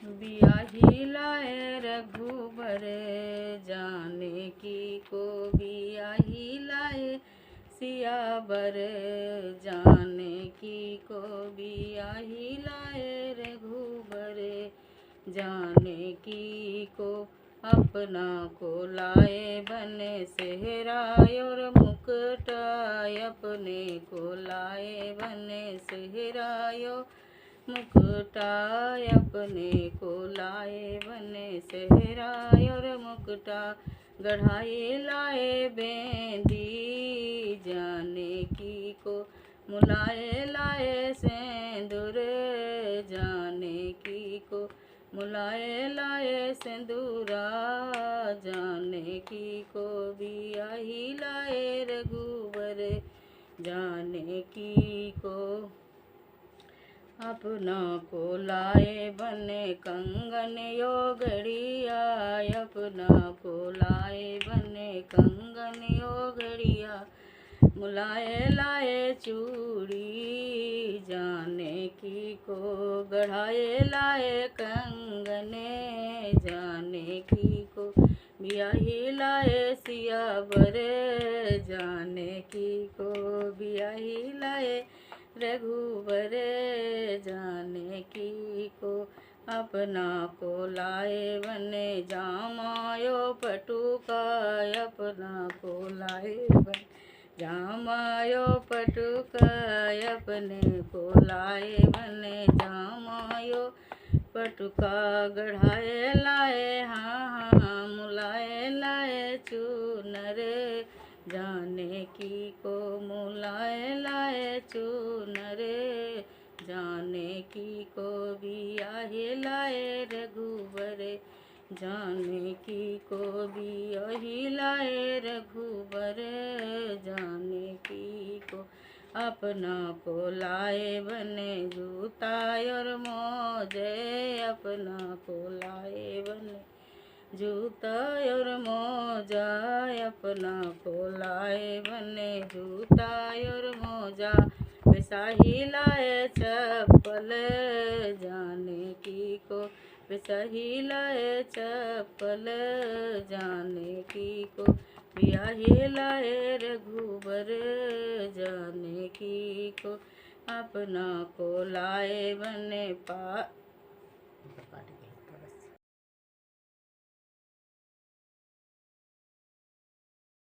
बियाही लाए रघुबर जाने की को, बियाही लाए सियावर जाने की को, बियाही लाए रघुबर जाने की को। अपना को लाए बने सेहराय और मुकुटाय, अपने को लाए बने सेहराय मुकुटाय, अपने को लाए बने सेहराय और मुकुटा। गढ़ाई लाए बेंदी जाने की को, मुलाए लाए सेंदूर जाने की को, मुलाए लाए सिंदूरा जाने की को। बियाही लाए रघुबर जाने की को। अपना को लाए बने कंगन योगड़िया, अपना को लाए बने कंगन योगड़िया। मुलाए लाए चूड़ी जाने की को, गढ़ाए लाए कंगने जाने की को। बियाही लाए सियावर जाने की को, बियाही लाए रघुबर जाने की को। अपना को लाए बने जामायो पटुका, अपना को लाए बने जामायो पटुका, अपने को लाए बने जामायो पटुका। गढ़ाए लाए हाँ हाँ, मुलाए लाए चूनर जाने की को, मुलाए लाए चूनर जाने की को। बियाही लाए रघुबर जाने की को, बियाही लाए रघुबर जाने की को। अपना को लाए बने जूता और मोजे, अपना को लाए बने जूता और मोजा, अपना को लाए बने जूता और मोजा। बिसाही लाए चप्पल जाने की को, बिसाही लाए चप्पल जाने की को। बियाही लाए रघुबर जाने की को। अपना को लाए बने